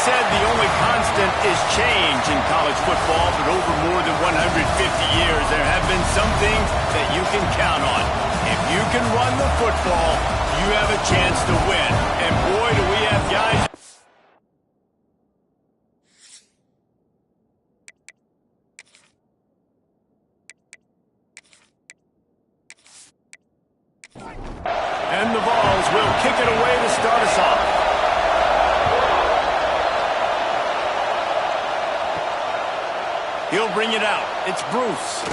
said the only constant is change in college football, but over more than 150 years, there have been some things that you can count on. If you can run the football, you have a chance to win. And boy, do we have guys... And the Vols will kick it away to start us off. He'll bring it out. It's Bruce.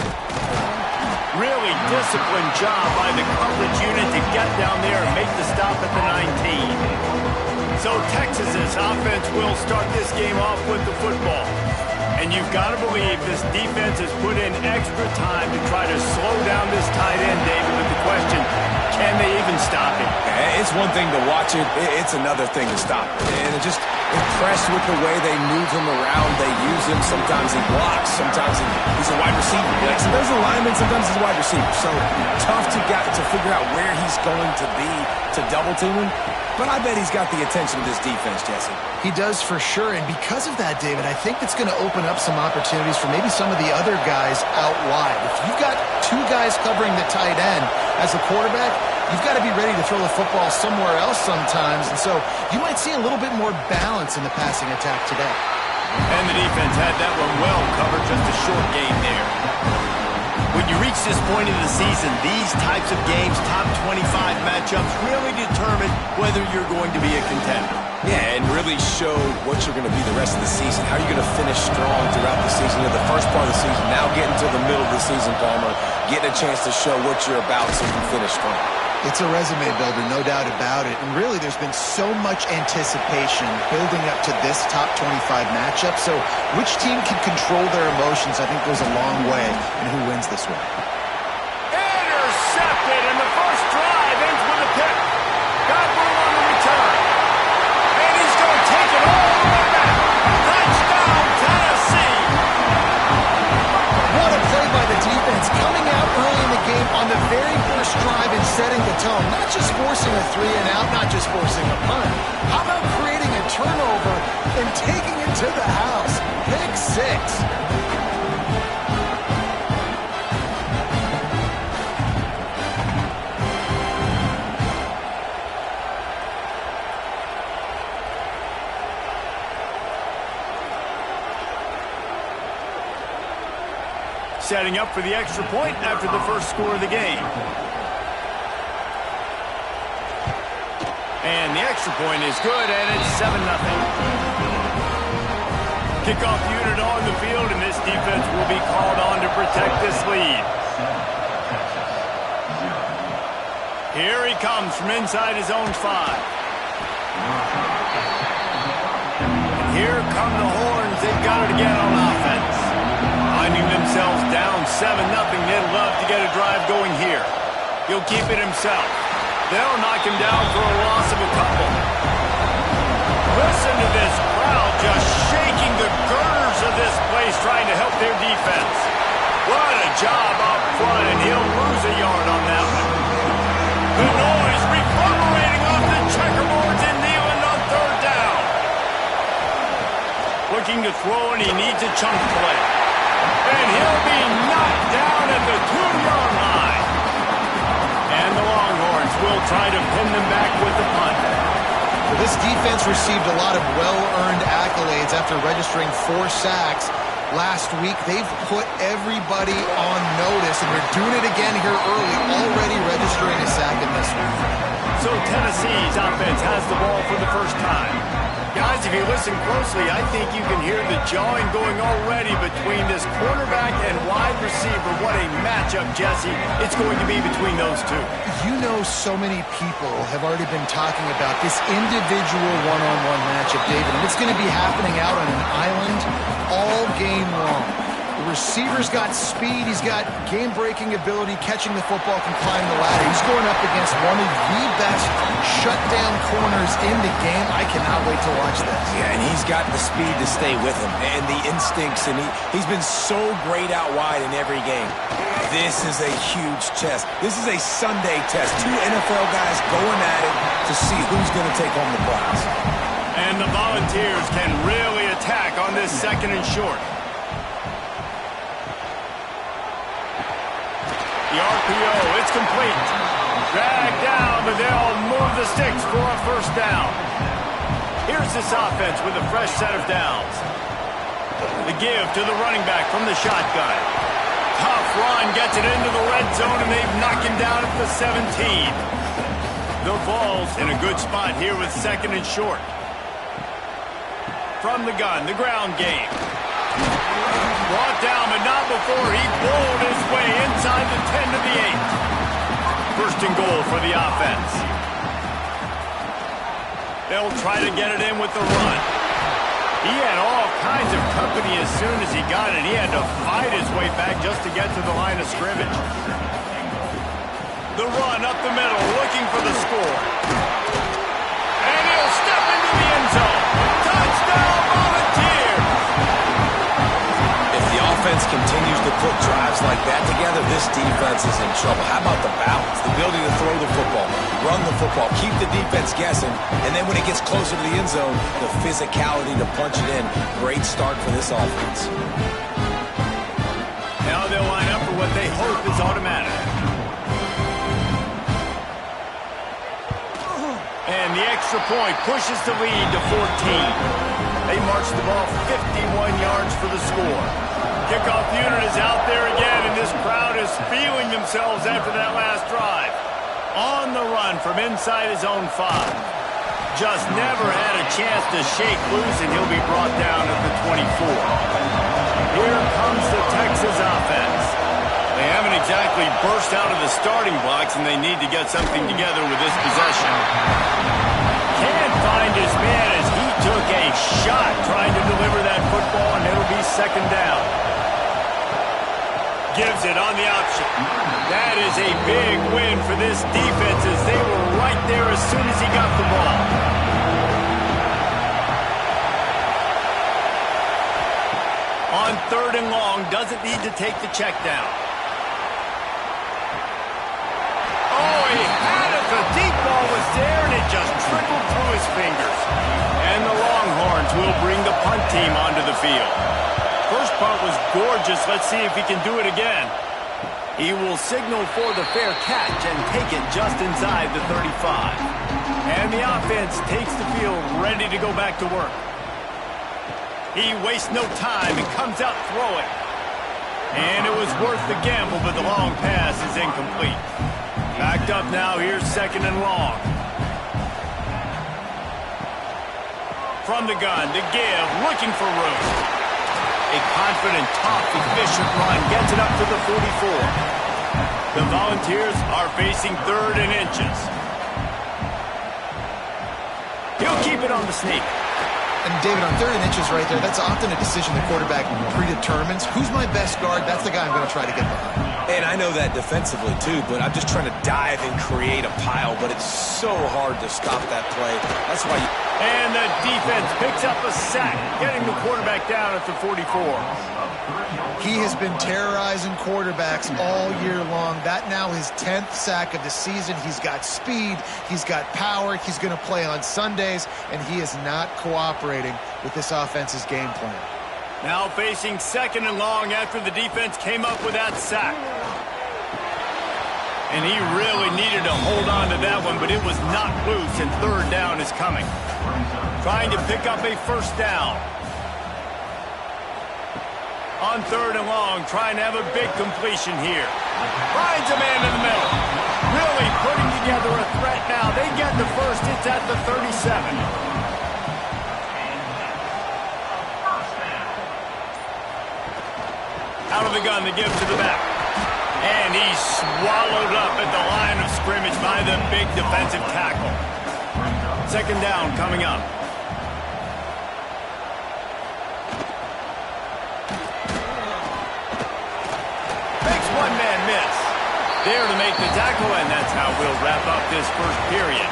Really disciplined job by the coverage unit to get down there and make the stop at the 19. So Texas's offense will start this game off with the football. And you've got to believe this defense has put in extra time to try to slow down this tight end, David, with the question, can they even stop him? It's one thing to watch it. It's another thing to stop it. And I'm just impressed with the way they move him around. They use him. Sometimes he blocks. Sometimes he's a wide receiver. Sometimes he's a lineman. Sometimes he's a wide receiver. So tough to figure out where he's going to be to double team him. But I bet he's got the attention of this defense, Jesse. He does for sure, and because of that, David, I think it's going to open up some opportunities for maybe some of the other guys out wide. If you've got two guys covering the tight end as a quarterback, you've got to be ready to throw the football somewhere else sometimes, and so you might see a little bit more balance in the passing attack today. And the defense had that one well covered, just a short gain there. When you reach this point of the season, these types of games, top 25 matchups, really determine whether you're going to be a contender. Yeah, and really show what you're going to be the rest of the season. How are you going to finish strong throughout the season? You know, the first part of the season, now getting to the middle of the season, Palmer, getting a chance to show what you're about so you can finish strong. It's a resume builder, no doubt about it. And really, there's been so much anticipation building up to this top 25 matchup. So which team can control their emotions, I think, goes a long way in who wins this one. Intercepted, and the first drive ends with a pick. Got room on the return. And he's going to take it all the way back. Touchdown, Tennessee. What a play by the defense, coming out early in the game on the very first drive and setting the tone. Not just forcing a 3-and-out, not just forcing a punt. How about creating a turnover and taking it to the house? Pick six. Setting up for the extra point after the first score of the game. And the extra point is good, and it's 7-0. Kickoff unit on the field, and this defense will be called on to protect this lead. Here he comes from inside his own 5. And here come the horns. They've got it again on offense. Finding themselves down 7-0, they'd love to get a drive going here. He'll keep it himself. They'll knock him down for a loss of a couple. Listen to this crowd just shaking the girders of this place trying to help their defense. What a job up front, and he'll lose a yard on that one. The noise reverberating off the checkerboards and Neyland on third down. Looking to throw, and he needs a chunk play. And he'll be knocked down at the 2-yard line. And the Longhorns will try to pin them back with the punt. Well, this defense received a lot of well-earned accolades after registering 4 sacks last week. They've put everybody on notice, and they're doing it again here early, already registering a sack in this one. So Tennessee's offense has the ball for the first time. Guys, if you listen closely, I think you can hear the jawing going already between this quarterback and wide receiver. What a matchup, Jesse, it's going to be between those two. You know, so many people have already been talking about this individual one-on-one matchup, David, and it's going to be happening out on an island all game long. The receiver's got speed, he's got game-breaking ability, catching the football, can climb the ladder. He's going up against one of the best shutdown corners in the game. I cannot wait to watch this. Yeah, and he's got the speed to stay with him and the instincts, and he's been so great out wide in every game. This is a huge test. This is a Sunday test. 2 NFL guys going at it to see who's going to take home the prize. And the Volunteers can really attack on this 2nd and short. The RPO, it's complete. Dragged down, but they'll move the sticks for a 1st down. Here's this offense with a fresh set of downs. The give to the running back from the shotgun. Tough run, gets it into the red zone, and they've knocked him down at the 17. The Vols in a good spot here with 2nd and short. From the gun, the ground game. Brought down, but not before he bowled his way inside the 10 to the 8. 1st and goal for the offense. They'll try to get it in with the run. He had all kinds of company as soon as he got it. He had to fight his way back just to get to the line of scrimmage. The run up the middle, looking for the score. And he'll step into the end zone. Touchdown, Volunteers! If the offense continues to put drives like that together, this defense is in trouble. How about the balance, the ability to throw the football, run the football, keep the defense guessing, and then when it gets closer to the end zone, the physicality to punch it in. Great start for this offense. Now they'll line up for what they hope is automatic. And the extra point pushes the lead to 14. They march the ball 51 yards for the score. Kickoff unit is out there again, and this crowd is feeling themselves after that last drive. On the run from inside his own 5. Just never had a chance to shake loose, and he'll be brought down at the 24. Here comes the Texas offense. They haven't exactly burst out of the starting blocks, and they need to get something together with this possession. Can't find his man as he took a shot trying to deliver that football, and it'll be 2nd down. Gives it on the option. That is a big win for this defense as they were right there as soon as he got the ball. On 3rd and long, doesn't need to take the check down. Oh, he had it. The deep ball was there, and it just trickled through his fingers. And the Longhorns will bring the punt team onto the field. First punt was gorgeous. Let's see if he can do it again. He will signal for the fair catch and take it just inside the 35. And the offense takes the field ready to go back to work. He wastes no time and comes out throwing. And it was worth the gamble, but the long pass is incomplete. Backed up now, here's 2nd and long. From the gun, to give, looking for room. A confident, tough, efficient run gets it up to the 44. The Volunteers are facing 3rd and inches. He'll keep it on the sneak. And David, on 3rd and inches right there, that's often a decision the quarterback predetermines. Who's my best guard? That's the guy I'm going to try to get behind. And I know that defensively, too, but I'm just trying to dive and create a pile, but it's so hard to stop that play. That's why you... And the defense picks up a sack, getting the quarterback down at the 44. He has been terrorizing quarterbacks all year long. That now his 10th sack of the season. He's got speed. He's got power. He's going to play on Sundays, and he is not cooperating with this offense's game plan. Now facing 2nd and long after the defense came up with that sack. And he really needed to hold on to that one, but it was knocked loose, and 3rd down is coming. Trying to pick up a 1st down. On 3rd and long, trying to have a big completion here. Finds a man in the middle. Really putting together a threat now. They get the 1st. It's at the 37. Out of the gun, the give to the back. And he's swallowed up at the line of scrimmage by the big defensive tackle. 2nd down coming up. Makes one man miss. There to make the tackle, and that's how we'll wrap up this 1st period.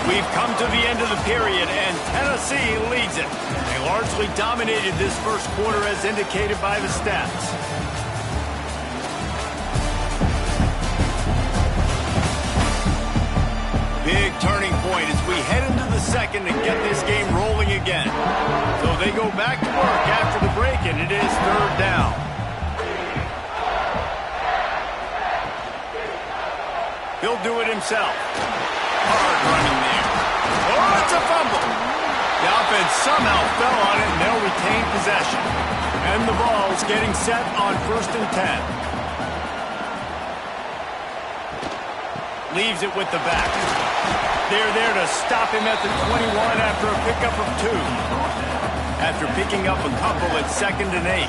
We've come to the end of the period, and Tennessee leads it. They largely dominated this 1st quarter as indicated by the stats. Big turning point as we head into the 2nd and get this game go back to work after the break, and it is third down. He'll do it himself. Hard running there. Oh, it's a fumble. The offense somehow fell on it, and they'll retain possession. And the ball's getting set on 1st and 10. Leaves it with the back. They're there to stop him at the 21 after a pickup of 2. After picking up a couple at 2nd and 8.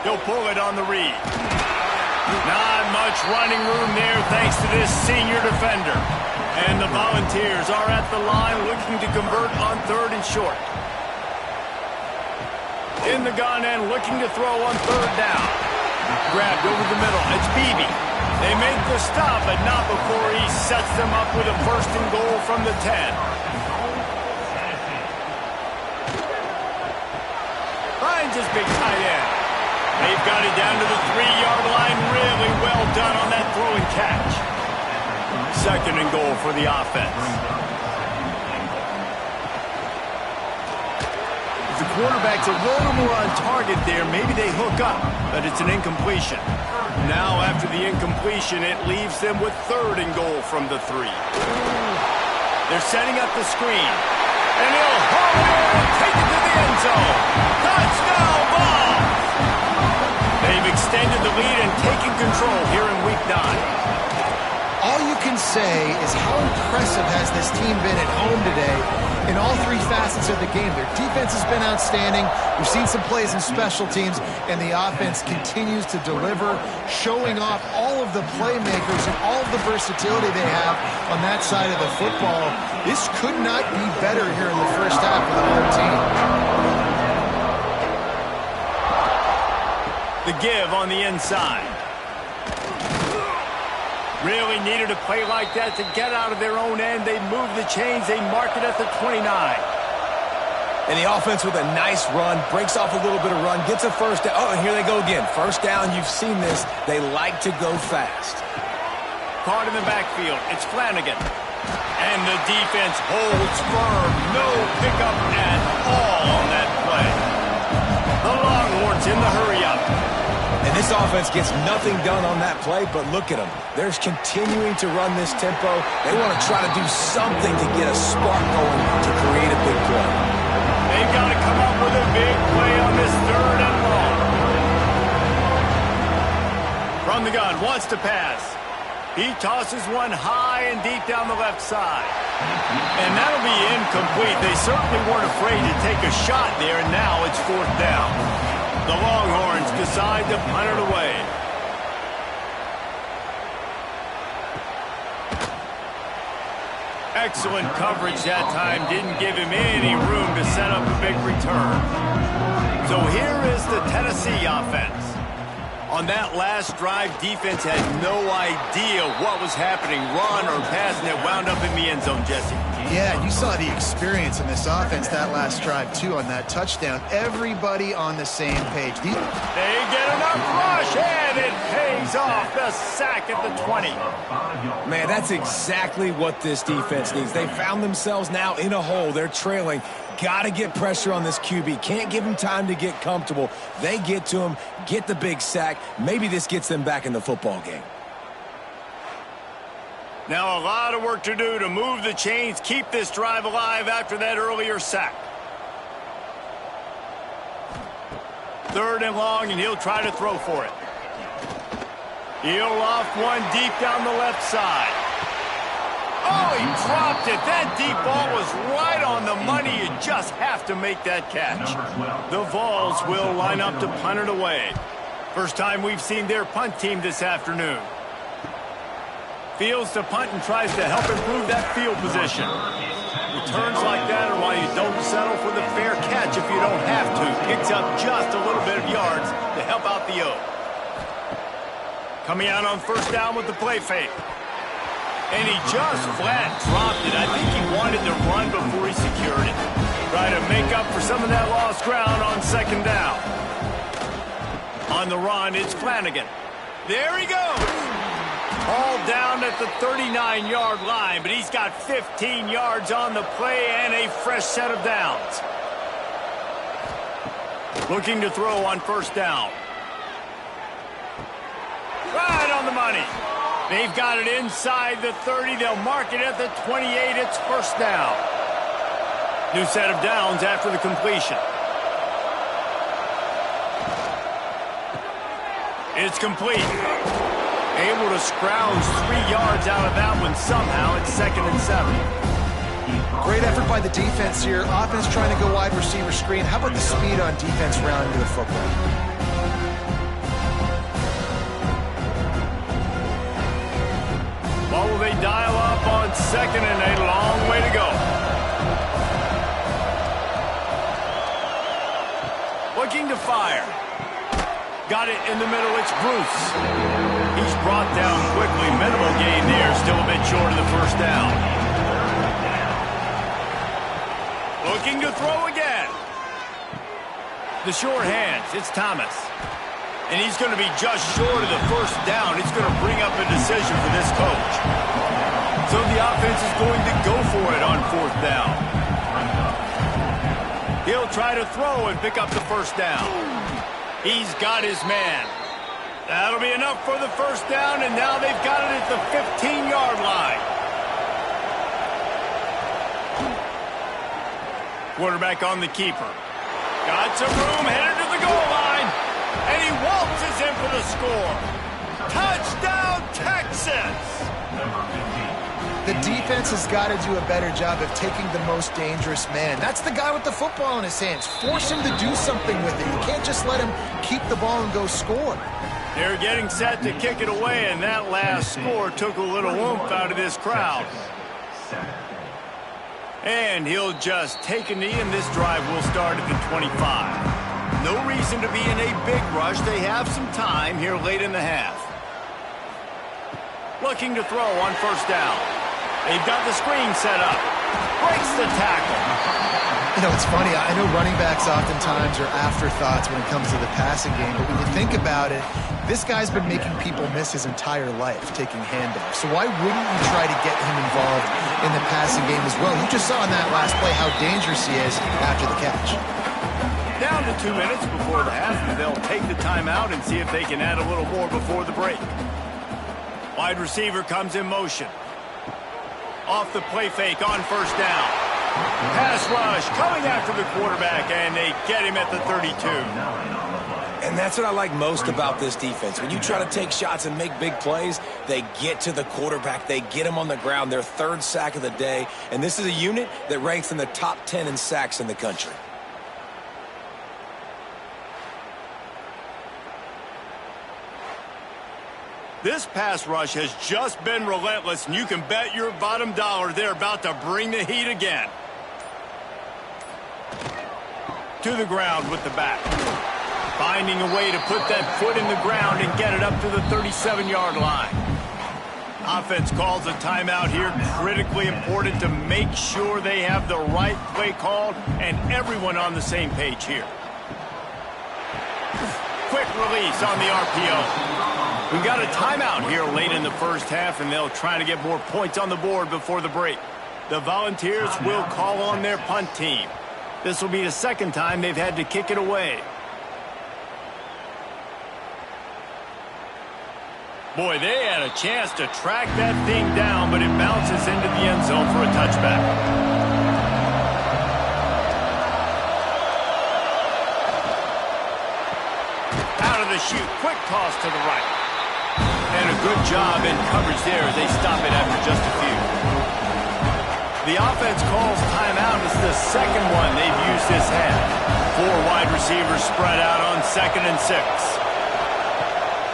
He'll pull it on the read. Not much running room there thanks to this senior defender. And the Volunteers are at the line looking to convert on 3rd and short. In the gun and looking to throw on 3rd down. Grabbed over the middle. It's Beebe. They make the stop, but not before he sets them up with a 1st and goal from the 10. Finds his big tight end. They've got it down to the 3-yard line. Really well done on that throw and catch. 2nd and goal for the offense. If the quarterback's a little more on target there, maybe they hook up, but it's an incompletion. Now, after the incompletion, it leaves them with 3rd and goal from the 3. They're setting up the screen. And he'll haul it and take it to the end zone. Touchdown ball! They've extended the lead and taken control here in Week 9. All you can say is how impressive has this team been at home today in all 3 facets of the game. Their defense has been outstanding. We've seen some plays in special teams, and the offense continues to deliver, showing off all of the playmakers and all of the versatility they have on that side of the football. This could not be better here in the first half for the home team. The give on the inside. Really needed a play like that to get out of their own end. They move the chains. They mark it at the 29. And the offense with a nice run, breaks off a little bit of run, gets a 1st down. Oh, and here they go again. 1st down, you've seen this. They like to go fast. Caught in the backfield. It's Flanagan. And the defense holds firm. No pickup at all on that play. The Longhorns in the hurry-up. And this offense gets nothing done on that play, but look at them. They're continuing to run this tempo. They want to try to do something to get a spark going to create a big play. They've got to come up with a big play on this 3rd and long. From the gun, wants to pass. He tosses one high and deep down the left side. And that'll be incomplete. They certainly weren't afraid to take a shot there, and now it's 4th down. The Longhorns decide to punt it away. Excellent coverage that time. Didn't give him any room to set up a big return. So here is the Tennessee offense. On that last drive, defense had no idea what was happening, run or pass, and it wound up in the end zone, Jesse. Yeah, you saw the experience in this offense that last drive, too, on that touchdown. Everybody on the same page. They get enough rush, and it pays off. The sack at the 20. Man, that's exactly what this defense needs. They found themselves now in a hole. They're trailing. Got to get pressure on this QB. Can't give him time to get comfortable. They get to him, get the big sack. Maybe this gets them back in the football game. Now a lot of work to do to move the chains, keep this drive alive after that earlier sack. 3rd and long, and he'll try to throw for it. He'll off one deep down the left side. Oh, he dropped it. That deep ball was right on the money. You just have to make that catch. The Vols will line up to punt it away. First time we've seen their punt team this afternoon. Fields to punt and tries to help improve that field position. Returns like that are why you don't settle for the fair catch if you don't have to. Picks up just a little bit of yards to help out the O. Coming out on 1st down with the play fake. And he just flat dropped it. I think he wanted to run before he secured it. Try to make up for some of that lost ground on 2nd down. On the run, it's Flanagan. There he goes. Called down at the 39-yard line, but he's got 15 yards on the play and a fresh set of downs. Looking to throw on first down. Right on the money. They've got it inside the 30. They'll mark it at the 28. It's first down. New set of downs after the completion. It's complete. Able to scrounge 3 yards out of that one somehow. It's 2nd and 7. Great effort by the defense here. Offense trying to go wide receiver screen. How about the speed on defense rounding the football? What will they dial up on 2nd and a long way to go? Looking to fire. Got it in the middle. It's Bruce. He's brought down quickly. Minimal gain there. Still a bit short of the first down. Looking to throw again. The short hands. It's Thomas. And he's going to be just short of the first down. It's going to bring up a decision for this coach. So the offense is going to go for it on 4th down. He'll try to throw and pick up the first down. He's got his man. That'll be enough for the first down, and now they've got it at the 15-yard line. Quarterback on the keeper. Got some room, headed to the goal line. And he waltzes in for the score. Touchdown, Texas! The defense has got to do a better job of taking the most dangerous man. That's the guy with the football in his hands. Force him to do something with it. You can't just let him keep the ball and go score. They're getting set to kick it away, and that last score took a little oomph out of this crowd. And he'll just take a knee, and this drive will start at the 25. No reason to be in a big rush. They have some time here late in the half. Looking to throw on first down. They've got the screen set up. Breaks the tackle. You know, it's funny. I know running backs oftentimes are afterthoughts when it comes to the passing game, but when you think about it, this guy's been making people miss his entire life taking handoffs. So why wouldn't you try to get him involved in the passing game as well? You just saw in that last play how dangerous he is after the catch. Down to 2 minutes before the half, and they'll take the timeout and see if they can add a little more before the break. Wide receiver comes in motion. Off the play fake on first down. Pass rush coming after the quarterback, and they get him at the 32. And that's what I like most about this defense. When you try to take shots and make big plays, they get to the quarterback. They get him on the ground. Their 3rd sack of the day. And this is a unit that ranks in the top 10 in sacks in the country. This pass rush has just been relentless, and you can bet your bottom dollar they're about to bring the heat again. To the ground with the back. Finding a way to put that foot in the ground and get it up to the 37-yard line. Offense calls a timeout here. Critically important to make sure they have the right play called and everyone on the same page here. Quick release on the RPO. We've got a timeout here late in the first half, and they'll try to get more points on the board before the break. The Volunteers will call on their punt team. This will be the 2nd time they've had to kick it away. Boy, they had a chance to track that thing down, but it bounces into the end zone for a touchback. Out of the chute, quick toss to the right. And a good job in coverage there as they stop it after just a few. The offense calls timeout. It's the 2nd one they've used this half. 4 wide receivers spread out on 2nd and 6.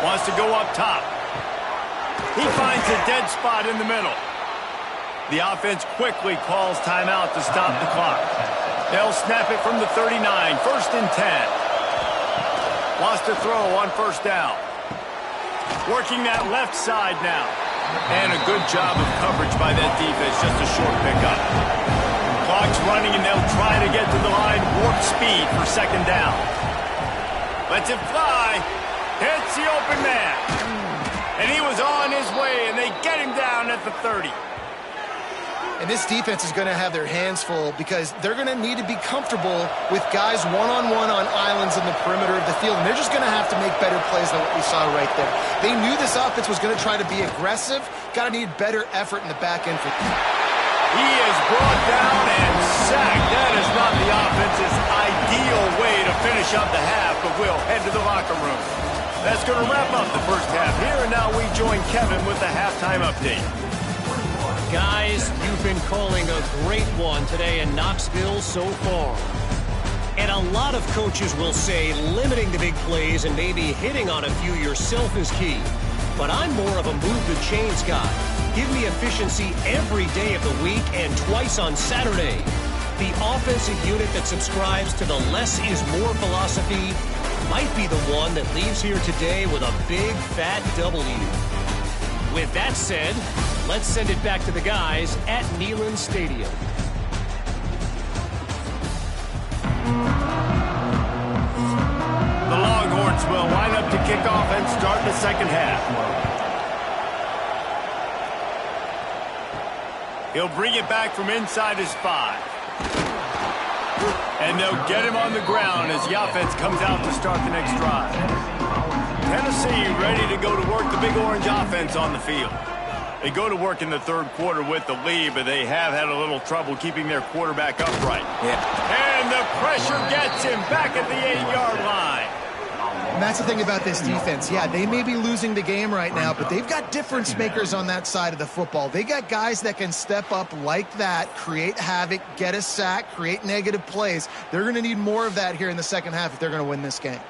Wants to go up top. He finds a dead spot in the middle. The offense quickly calls timeout to stop the clock. They'll snap it from the 39. 1st and 10. Wants to throw on first down. Working that left side now. And a good job of coverage by that defense. Just a short pickup. Clock's running, and they'll try to get to the line. Warp speed for 2nd down. Lets it fly. Hits the open man. And he was on his way, and they get him down at the 30. And this defense is going to have their hands full because they're going to need to be comfortable with guys one-on-one on islands in the perimeter of the field. And they're just going to have to make better plays than what we saw right there. They knew this offense was going to try to be aggressive. Got to need better effort in the back end. He is brought down and sacked. That is not the offense's ideal way to finish up the half, but we'll head to the locker room. That's going to wrap up the first half here, and now we join Kevin with the halftime update. Guys, you've been calling a great one today in Knoxville so far. And a lot of coaches will say limiting the big plays and maybe hitting on a few yourself is key. But I'm more of a move the chains guy. Give me efficiency every day of the week and twice on Saturday. The offensive unit that subscribes to the less is more philosophy might be the one that leaves here today with a big fat W. With that said, let's send it back to the guys at Neyland Stadium. The Longhorns will line up to kick off and start the second half. He'll bring it back from inside his 5. And they'll get him on the ground as the offense comes out to start the next drive. Tennessee ready to go to work the Big Orange offense on the field. They go to work in the third quarter with the lead, but they have had a little trouble keeping their quarterback upright. Yeah. And the pressure gets him back at the 8-yard line. And that's the thing about this defense. Yeah, they may be losing the game right now, but they've got difference makers on that side of the football. They got guys that can step up like that, create havoc, get a sack, create negative plays. They're going to need more of that here in the second half if they're going to win this game.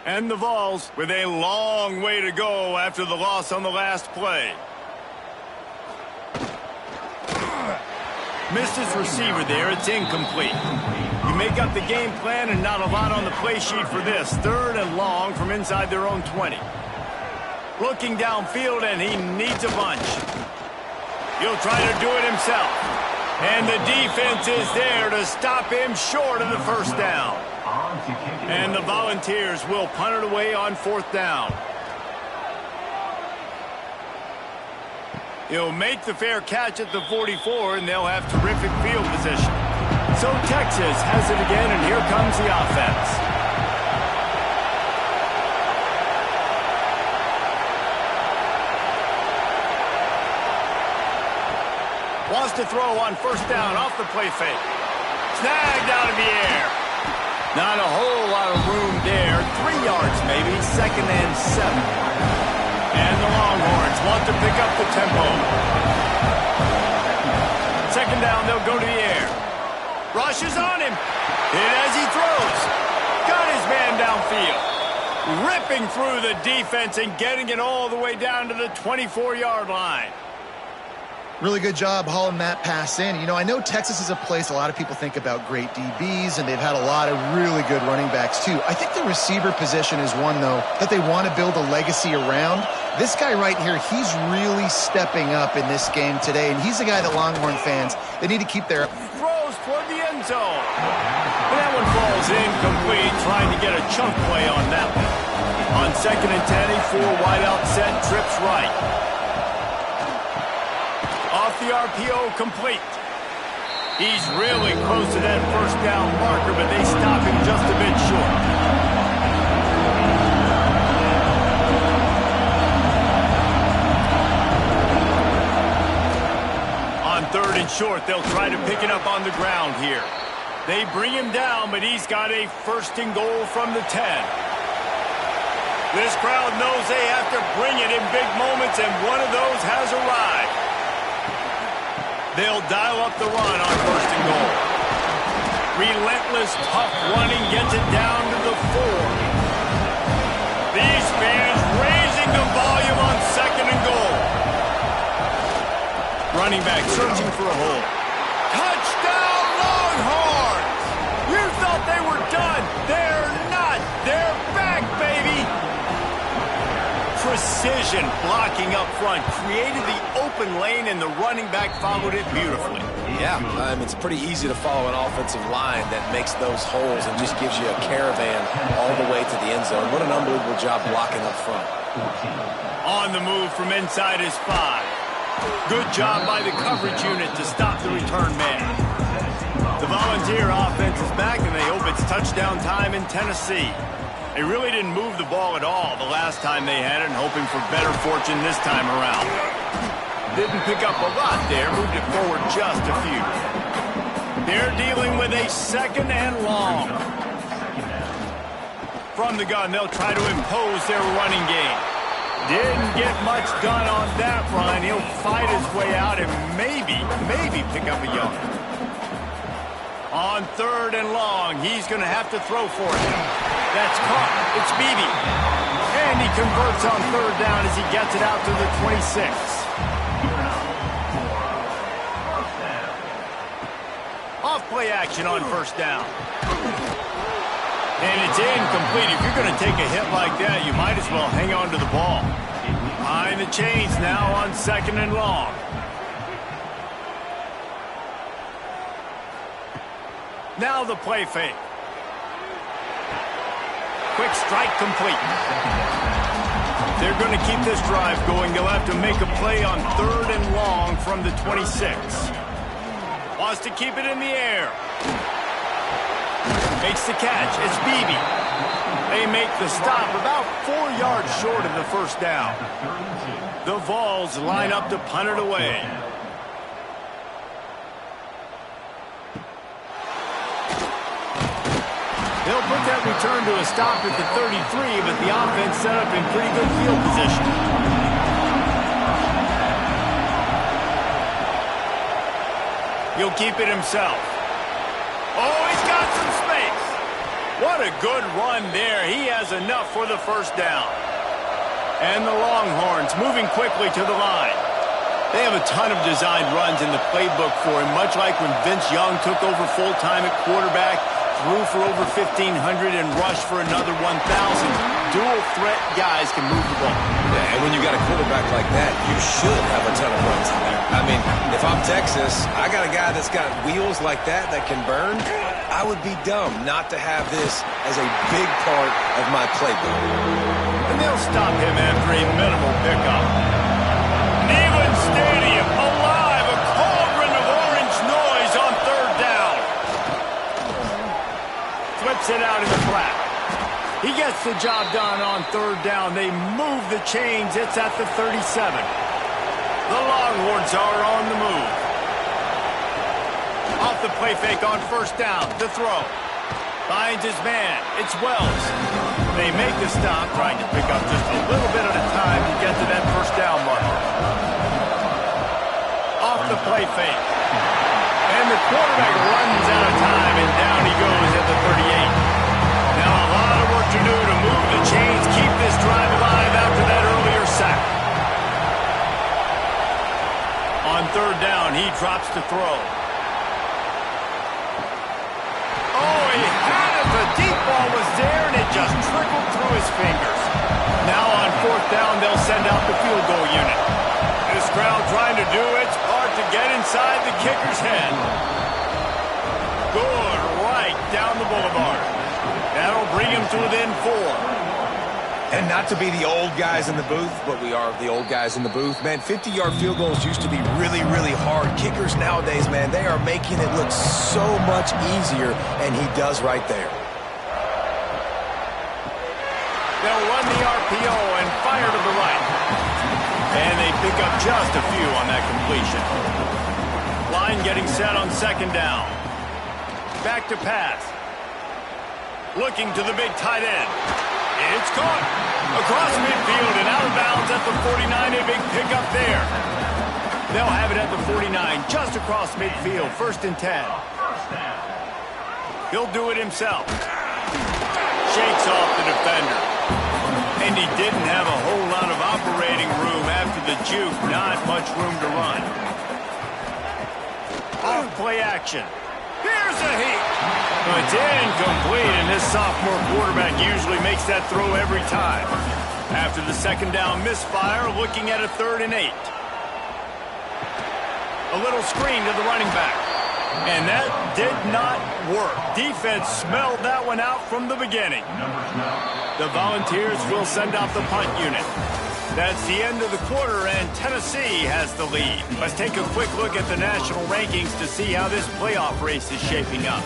And the Vols with a long way to go after the loss on the last play. Missed his receiver there. It's incomplete. You make up the game plan and not a lot on the play sheet for this. 3rd and long from inside their own 20. Looking downfield, and he needs a bunch. He'll try to do it himself. And the defense is there to stop him short of the first down. And the Volunteers will punt it away on 4th down. He'll make the fair catch at the 44, and they'll have terrific field position. So Texas has it again, and here comes the offense. Wants to throw on 1st down off the play fake. Snagged out of the air. Not a whole lot of room there. 3 yards maybe, 2nd and 7. And the Longhorns want to pick up the tempo. 2nd down, they'll go to the air. Rush is on him. Hit as he throws. Got his man downfield. Ripping through the defense and getting it all the way down to the 24-yard line. Really good job hauling that pass in. You know, I know Texas is a place a lot of people think about great DBs, and they've had a lot of really good running backs, too. I think the receiver position is one, though, that they want to build a legacy around. This guy right here, he's really stepping up in this game today, and he's the guy that Longhorn fans, they need to keep their... Throws toward the end zone. And that one falls incomplete, trying to get a chunk play on that one. On 2nd and 10, a 4-wideout set, trips right. Off the RPO, complete. He's really close to that 1st down marker, but they stop him just a bit short. On 3rd and short, they'll try to pick it up on the ground here. They bring him down, but he's got a 1st and goal from the 10. This crowd knows they have to bring it in big moments, and one of those has arrived. They'll dial up the run on 1st and goal. Relentless, tough running gets it down to the 4. These fans raising the volume on 2nd and goal. Running back searching for a hole. Touchdown, Longhorns! You thought they were done. They're not. They're back, baby. Precision blocking up front created the open lane, and the running back followed it beautifully. Yeah, it's pretty easy to follow an offensive line that makes those holes and just gives you a caravan all the way to the end zone. What an unbelievable job blocking up front. On the move from inside his 5. Good job by the coverage unit to stop the return man. The Volunteer offense is back, and they hope it's touchdown time in Tennessee. They really didn't move the ball at all the last time they had it, and hoping for better fortune this time around. Didn't pick up a lot there, moved it forward just a few. They're dealing with a 2nd and long. From the gun, they'll try to impose their running game. Didn't get much done on that run. He'll fight his way out and maybe pick up a yard. On 3rd and long, he's going to have to throw for it. That's caught. It's Beebe. And he converts on 3rd down as he gets it out to the 26. Off play action on 1st down. And it's incomplete. If you're going to take a hit like that, you might as well hang on to the ball. Behind the chains now on 2nd and long. Now the play fake. Quick strike complete. They're going to keep this drive going. They'll have to make a play on 3rd and long from the 26. Wants to keep it in the air. Makes the catch. It's Beebe. They make the stop about 4 yards short of the 1st down. The Vols line up to punt it away. They'll put that return to a stop at the 33, but the offense set up in pretty good field position. He'll keep it himself. Oh, he's got some space. What a good run there. He has enough for the 1st down. And the Longhorns moving quickly to the line. They have a ton of designed runs in the playbook for him, much like when Vince Young took over full-time at quarterback, threw for over 1,500 and rushed for another 1,000. Dual-threat guys can move the ball. Yeah, and when you got a quarterback like that, you should have a ton of runs in there. I mean, if I'm Texas, I got a guy that's got wheels like that can burn. I would be dumb not to have this as a big part of my playbook. And they'll stop him after a minimal pickup. Neyland Stadium alive, a cauldron of orange noise on 3rd down. Flips it out in the flat. He gets the job done on 3rd down. They move the chains. It's at the 37. The Longhorns are on the move. Off the play fake on 1st down. The throw. Finds his man. It's Wells. They make the stop, trying to pick up just a little bit at a time to get to that 1st down marker. Off the play fake. And the quarterback runs out of time, and down he goes at the 38. Now a lot of work to do to move the chains, keep this drive alive after that earlier sack. On 3rd down, he drops to throw. Oh, he had it. The deep ball was there, and it just trickled through his fingers. Now on 4th down, they'll send out the field goal unit. This crowd trying to do its part to get inside the kicker's head. Good right down the boulevard. That'll bring him to within 4. And not to be the old guys in the booth, but we are the old guys in the booth. Man, 50-yard field goals used to be really, really hard. Kickers nowadays, man, they are making it look so much easier, and he does right there. They'll run the RPO and fire to the right. And they pick up just a few on that completion. Line getting set on 2nd down. Back to pass. Looking to the big tight end. It's caught. Across midfield and out of bounds at the 49. A big pickup there. They'll have it at the 49, just across midfield. 1st and 10. He'll do it himself. Shakes off the defender. And he didn't have a whole lot of operating room after the juke. Not much room to run. Off play action. Here's a heat. It's incomplete, and this sophomore quarterback usually makes that throw every time. After the 2nd down misfire, looking at a 3rd and 8. A little screen to the running back. And that did not work. Defense smelled that one out from the beginning. The Volunteers will send out the punt unit. That's the end of the quarter, and Tennessee has the lead. Let's take a quick look at the national rankings to see how this playoff race is shaping up.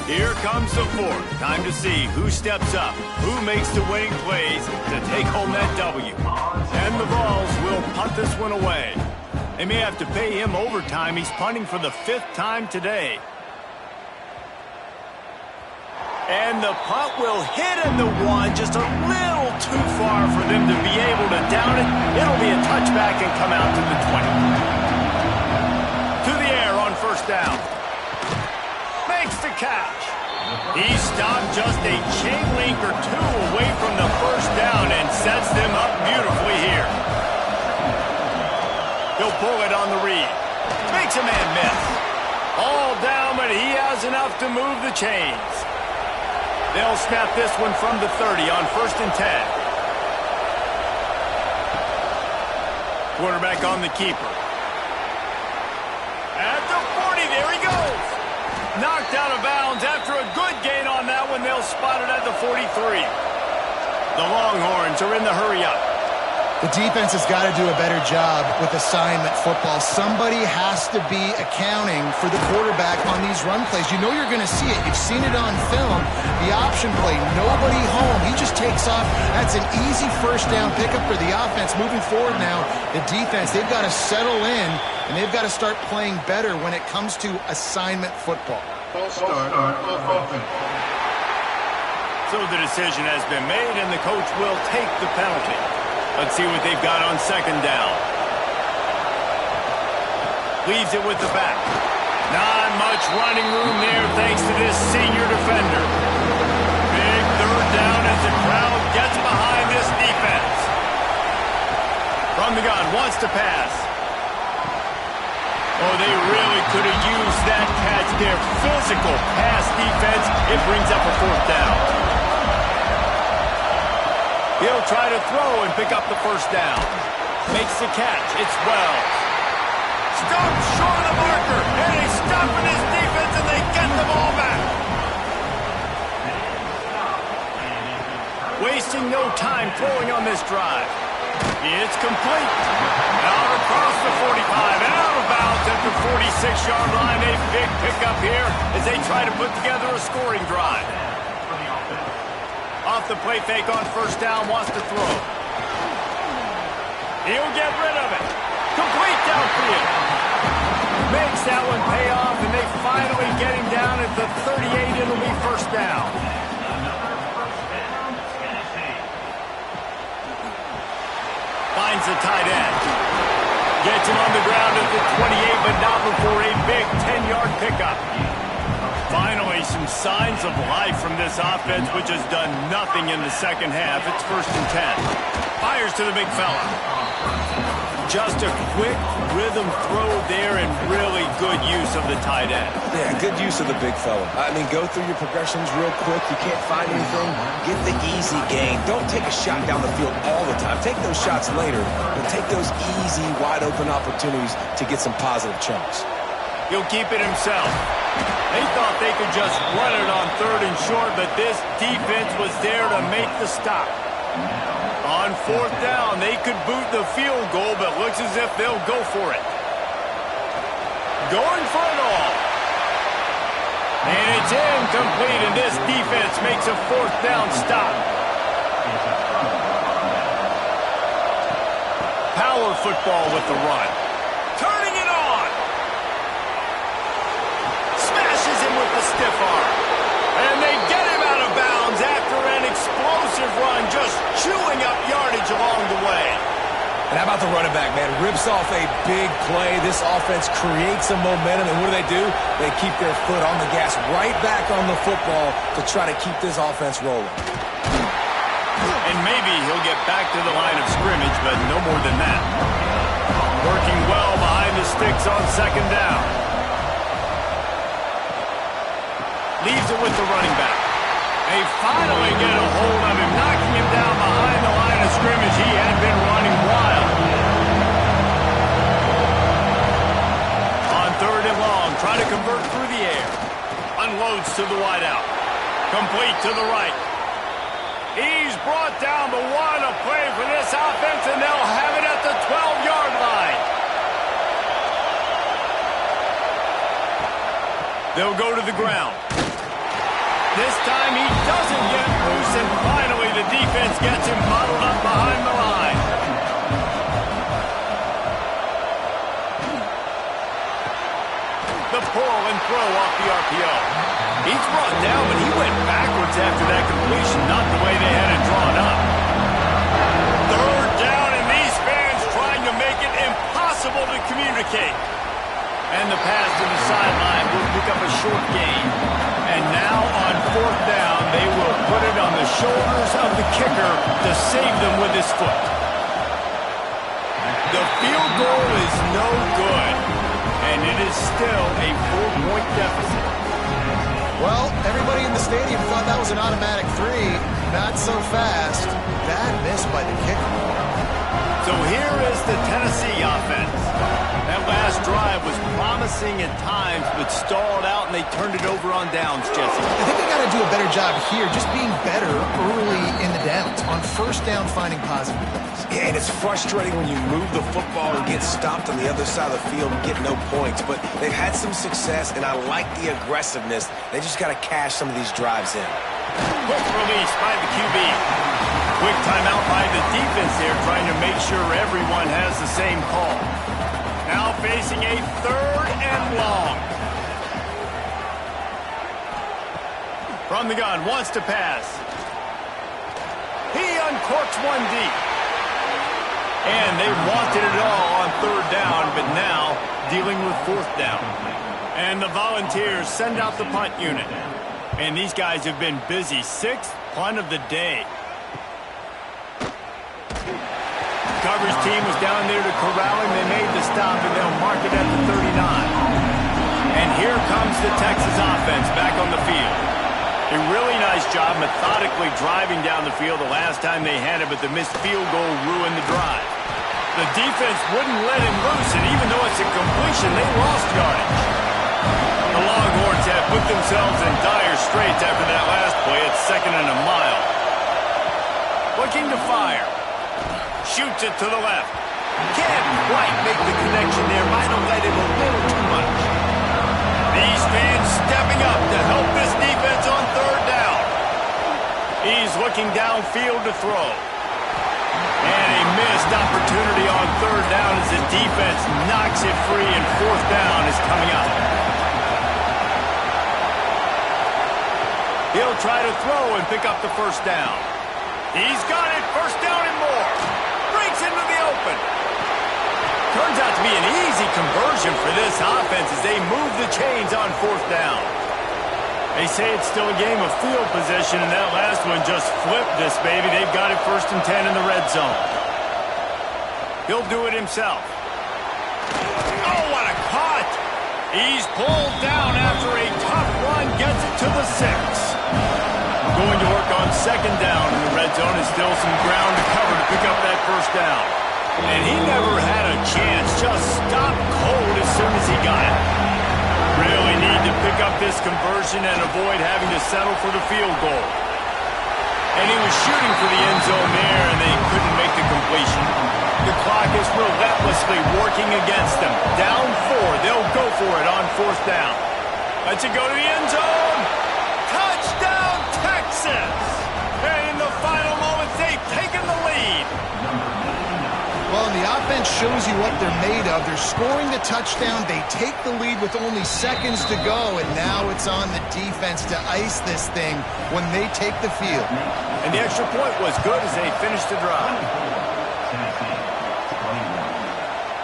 Here comes the fourth. Time to see who steps up, who makes the winning plays to take home that W. And the Vols will punt this one away. They may have to pay him overtime. He's punting for the 5th time today. And the punt will hit in the 1, just a little too far for them to be able to down it. It'll be a touchback and come out to the 20. To the air on first down. Makes the catch. He stopped just a chain link or two away from the first down and sets them up beautifully here. He'll pull it on the read. Makes a man miss. All down, but he has enough to move the chains. They'll snap this one from the 30 on 1st and 10. Quarterback on the keeper. At the 40, there he goes. Knocked out of bounds after a good gain on that one. They'll spot it at the 43. The Longhorns are in the hurry-up. The defense has got to do a better job with assignment football. Somebody has to be accounting for the quarterback on these run plays. You know you're going to see it. You've seen it on film. The option play, nobody home. He just takes off. That's an easy first down pickup for the offense. Moving forward now, the defense, they've got to settle in, and they've got to start playing better when it comes to assignment football. So the decision has been made, and the coach will take the penalty. Let's see what they've got on second down. Leaves it with the back. Not much running room there thanks to this senior defender. Big third down as the crowd gets behind this defense. From the gun, wants to pass. Oh, they really could have used that catch there. Physical pass defense. It brings up a 4th down. He'll try to throw and pick up the first down. Makes the catch. It's Wells. Stopped short of the marker. And he's stopping his defense, and they get the ball back. Wasting no time throwing on this drive. It's complete. Out across the 45 and out of bounds at the 46-yard line. A big pickup here as they try to put together a scoring drive. Off the play fake on first down, wants to throw. He'll get rid of it. Complete downfield. Makes that one pay off, and they finally get him down at the 38. It'll be first down. Finds the tight end. Gets him on the ground at the 28, but not before a big 10-yard pickup. Finally, some signs of life from this offense, which has done nothing in the second half. It's 1st and 10. Fires to the big fella. Just a quick rhythm throw there and really good use of the tight end. Yeah, good use of the big fella. I mean, go through your progressions real quick. You can't find anything. Get the easy gain. Don't take a shot down the field all the time. Take those shots later, but take those easy, wide-open opportunities to get some positive chunks. He'll keep it himself. They thought they could just run it on 3rd and short, but this defense was there to make the stop. On 4th down, they could boot the field goal, but looks as if they'll go for it. Going for it all. And it's incomplete, and this defense makes a 4th down stop. Power football with the run. Turning it on. Smashes him with the stiff arm. And they get him out of bounds after an explosive run, just chewing up yardage along the way. And how about the running back, man? Rips off a big play. This offense creates some momentum, and what do? They keep their foot on the gas right back on the football to try to keep this offense rolling. And maybe he'll get back to the line of scrimmage, but no more than that. Working well behind the sticks on second down. Leaves it with the running back. They finally get a hold of him, knocking him down behind the line of scrimmage. He convert through the air. Unloads to the wideout. Complete to the right. He's brought down, but what a play for this offense, and they'll have it at the 12-yard line. They'll go to the ground. This time he doesn't get loose, and finally the defense gets him bottled up behind the line. The pull and throw off the RPO. He's brought down, but he went backwards after that completion, not the way they had it drawn up. Third down, and these fans trying to make it impossible to communicate. And the pass to the sideline will pick up a short gain. And now on fourth down, they will put it on the shoulders of the kicker to save them with his foot. The field goal is no good, and it is still a 4-point deficit. Well, everybody in the stadium thought that was an automatic 3. Not so fast. Bad miss by the kicker. So here is the Tennessee offense. That last drive was promising at times, but stalled out, and they turned it over on downs, Jesse. I think they got to do a better job here, just being better early in the downs. On first down, finding positive plays. Yeah, and it's frustrating when you move the football and get stopped on the other side of the field and get no points. But they've had some success, and I like the aggressiveness. They just got to cash some of these drives in. Quick release by the QB. Quick timeout by the defense here, trying to make sure everyone has the same call. Now facing a third and long. From the gun, wants to pass. He uncorks one deep. And they wanted it all on third down, but now dealing with fourth down. And the Volunteers send out the punt unit. And these guys have been busy. 6th punt of the day. Coverage team was down there to corral him. They made the stop, and they'll mark it at the 39. And here comes the Texas offense back on the field. A really nice job methodically driving down the field the last time they had it, but the missed field goal ruined the drive. The defense wouldn't let him loose, and even though it's a completion, they lost yardage. The Longhorns have put themselves in dire straits after that last play. It's 2nd and a mile. Looking to fire. Shoots it to the left. Can't quite make the connection there. Might have let him a little too much. These fans stepping up to help this defense on third down. He's looking downfield to throw. And a missed opportunity on third down as the defense knocks it free, and fourth down is coming up. He'll try to throw and pick up the first down. He's got it. First down and more. Breaks into the open. Turns out to be an easy conversion for this offense as they move the chains on fourth down. They say it's still a game of field position, and that last one just flipped this baby. They've got it 1st and 10 in the red zone. He'll do it himself. Oh, what a cut! He's pulled down after a tough run, gets it to the 6. Going to work on 2nd down in the red zone. Is still some ground to cover to pick up that first down. And he never had a chance. Just stopped cold as soon as he got it. Really need to pick up this conversion and avoid having to settle for the field goal. And he was shooting for the end zone there, and they couldn't make the completion. The clock is relentlessly working against them. Down 4. They'll go for it on fourth down. Let's it go to the end zone. Touchdown, Texas! And in the final moments, they've taken the lead. Well, and the offense shows you what they're made of. They're scoring the touchdown. They take the lead with only seconds to go, and now it's on the defense to ice this thing when they take the field. And the extra point was good as they finished the drive.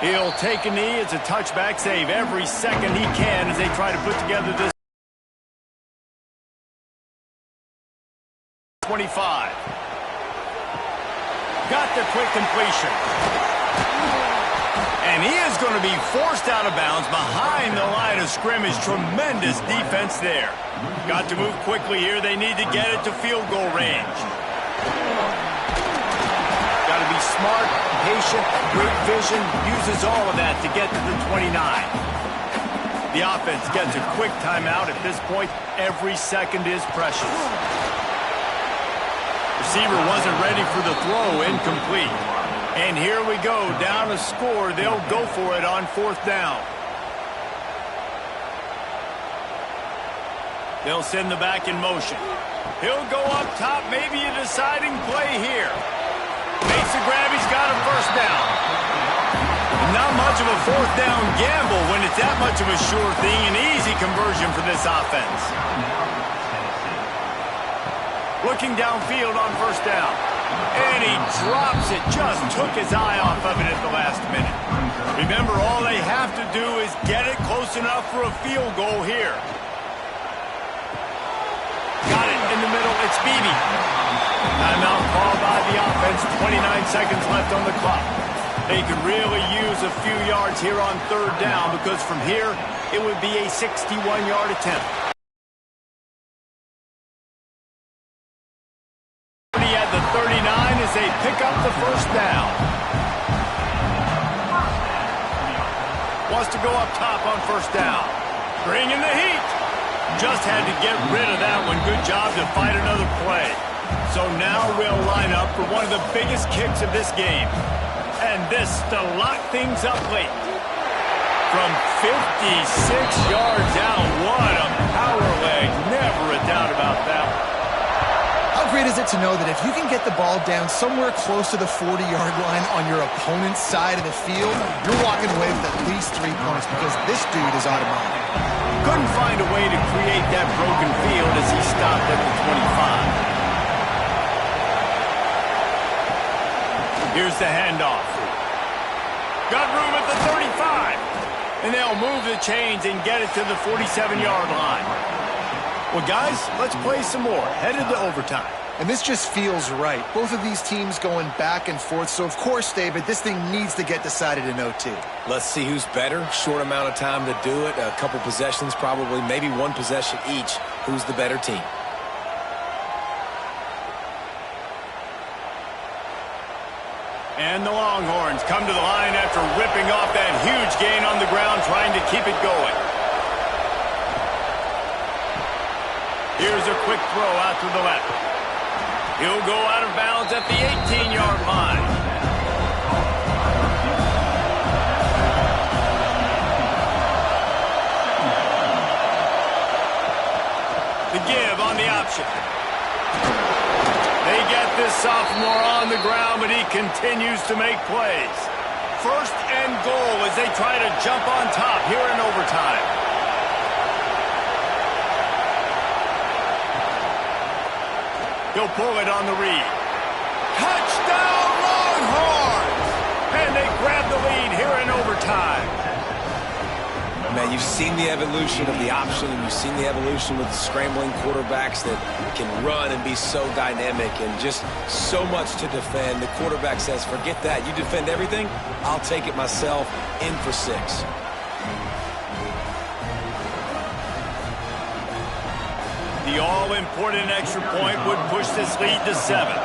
He'll take a knee. It's a touchback. Save every second he can as they try to put together this 25. Got the quick completion. And he is going to be forced out of bounds behind the line of scrimmage. Tremendous defense there. Got to move quickly here. They need to get it to field goal range. Got to be smart, patient, great vision. Uses all of that to get to the 29. The offense gets a quick timeout. At this point, every second is precious. Receiver wasn't ready for the throw, incomplete. And here we go, down a score. They'll go for it on 4th down. They'll send the back in motion. He'll go up top, maybe a deciding play here. Makes the grab, he's got a 1st down. Not much of a 4th down gamble when it's that much of a sure thing. An easy conversion for this offense. Looking downfield on 1st down. And he drops it. Just took his eye off of it at the last minute. Remember, all they have to do is get it close enough for a field goal here. Got it in the middle. It's Beebe. Timeout called by the offense. 29 seconds left on the clock. They could really use a few yards here on 3rd down because from here, it would be a 61-yard attempt. At the 39 as they pick up the 1st down. Wants to go up top on 1st down. Bringing the heat. Just had to get rid of that one. Good job to fight another play. So now we'll line up for one of the biggest kicks of this game. And this to lock things up late. From 56 yards out, what a power leg. Never a doubt about that. How great is it to know that if you can get the ball down somewhere close to the 40-yard line on your opponent's side of the field, you're walking away with at least 3 points because this dude is automatic. Couldn't find a way to create that broken field as he stopped at the 25. Here's the handoff. Got room at the 35. And they'll move the chains and get it to the 47-yard line. Well, guys, let's play some more. Headed to overtime. And this just feels right. Both of these teams going back and forth. So, of course, David, this thing needs to get decided in OT. Let's see who's better. Short amount of time to do it. A couple possessions, probably, maybe one possession each. Who's the better team? And the Longhorns come to the line after ripping off that huge gain on the ground, trying to keep it going. Here's a quick throw out to the left. He'll go out of bounds at the 18-yard line. The give on the option. They get this sophomore on the ground, but he continues to make plays. 1st and goal as they try to jump on top here in overtime. He'll pull it on the read. Touchdown, Longhorns! And they grab the lead here in overtime. Man, you've seen the evolution of the option, and you've seen the evolution with the scrambling quarterbacks that can run and be so dynamic and just so much to defend. The quarterback says, forget that. You defend everything, I'll take it myself. In for 6. The all-important extra point would push this lead to 7.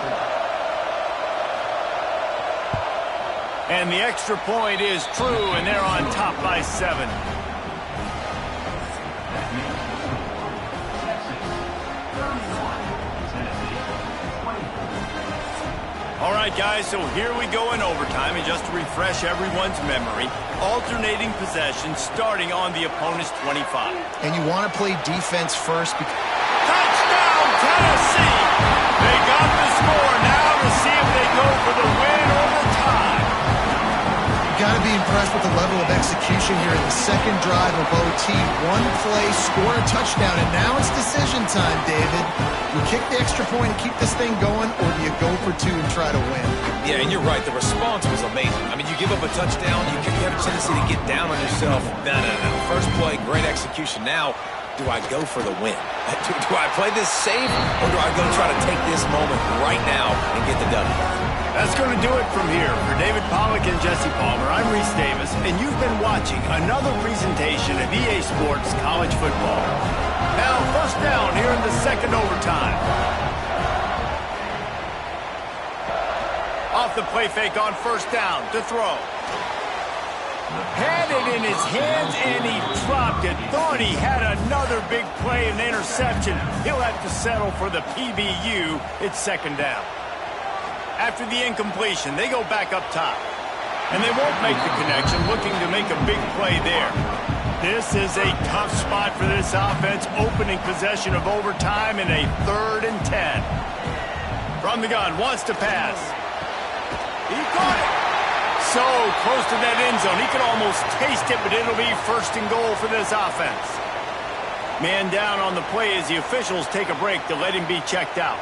And the extra point is true, and they're on top by 7. All right, guys, so here we go in overtime, and just to refresh everyone's memory, alternating possession starting on the opponent's 25. And you want to play defense first because... Touchdown, Tennessee! They got the score. Now to see if they go for the win or the tie. You've got to be impressed with the level of execution here in the 2nd drive of OT. One play, score a touchdown, and now it's decision time, David. You kick the extra point and keep this thing going, or do you go for 2 and try to win? Yeah, and you're right. The response was amazing. I mean, you give up a touchdown, you have a tendency to get down on yourself. No. First play, great execution. Now, do I go for the win? Do I play this safe, or do I go try to take this moment right now and get the W? That's going to do it from here. For David Pollack and Jesse Palmer, I'm Reese Davis, and you've been watching another presentation of EA Sports College Football. Now, 1st down here in the 2nd overtime. Off the play fake on 1st down to throw. Had it in his hands, and he dropped it. Thought he had another big play and interception. He'll have to settle for the PBU. It's second down. After the incompletion, they go back up top. And they won't make the connection, looking to make a big play there. This is a tough spot for this offense, opening possession of overtime in a 3rd and 10. From the gun, wants to pass. He caught it. So close to that end zone. He could almost taste it, but it'll be 1st and goal for this offense. Man down on the play as the officials take a break to let him be checked out.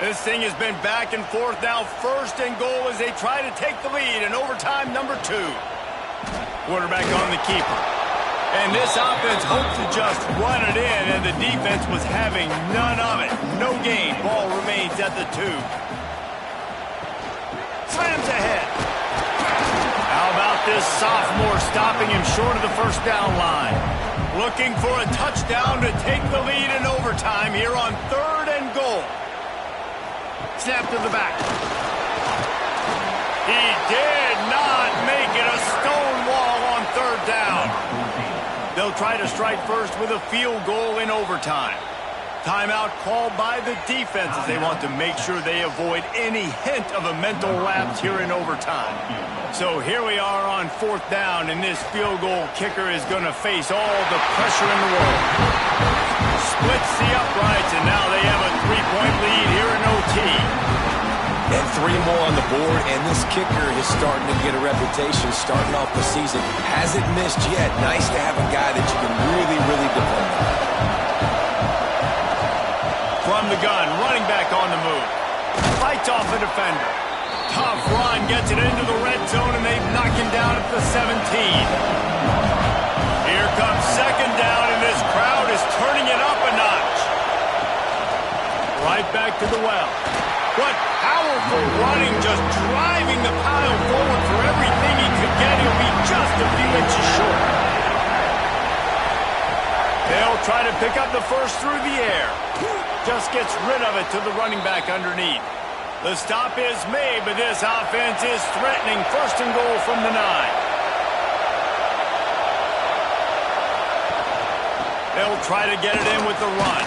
This thing has been back and forth now. 1st and goal as they try to take the lead in overtime number 2. Quarterback on the keeper. And this offense hoped to just run it in, and the defense was having none of it. No gain. Ball remains at the 2. Slams ahead. How about this sophomore stopping him short of the 1st down line? Looking for a touchdown to take the lead in overtime here on 3rd and goal. Snap to the back. He did not make it. A stone wall on 3rd down. They'll try to strike first with a field goal in overtime. Timeout called by the defense as they want to make sure they avoid any hint of a mental lapse here in overtime. So here we are on 4th down, and this field goal kicker is going to face all the pressure in the world. Splits the uprights, and now they have a 3-point lead here in OT. And 3 more on the board, and this kicker is starting to get a reputation starting off the season. Hasn't missed yet. Nice to have a guy that you can really, really depend on. From the gun, running back on the move. Fights off a defender. Tough run, gets it into the red zone, and they knock him down at the 17. Here comes 2nd down, and this crowd is turning it up a notch. Right back to the well. What powerful running, just driving the pile forward for everything he could get. He'll be just a few inches short. They'll try to pick up the first through the air. Just gets rid of it to the running back underneath. The stop is made, but this offense is threatening 1st and goal from the 9. They'll try to get it in with the run.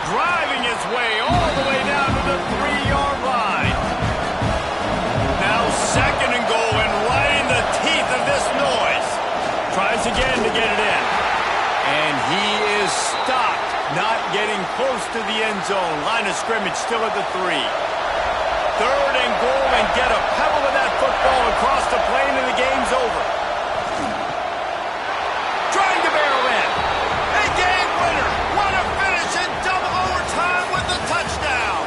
Driving his way all the way down to the 3-yard line. Now 2nd and goal, and right in the teeth of this noise. Tries again to get it in. And he is stopped. Not getting close to the end zone. Line of scrimmage still at the 3. 3rd and goal, and get a pebble of that football across the plane, and the game's over. Trying to barrel in. A game winner. What a finish in double overtime with the touchdown.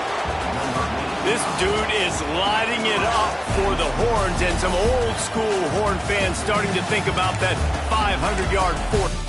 This dude is lighting it up for the Horns, and some old school Horn fans starting to think about that 500-yard fourth.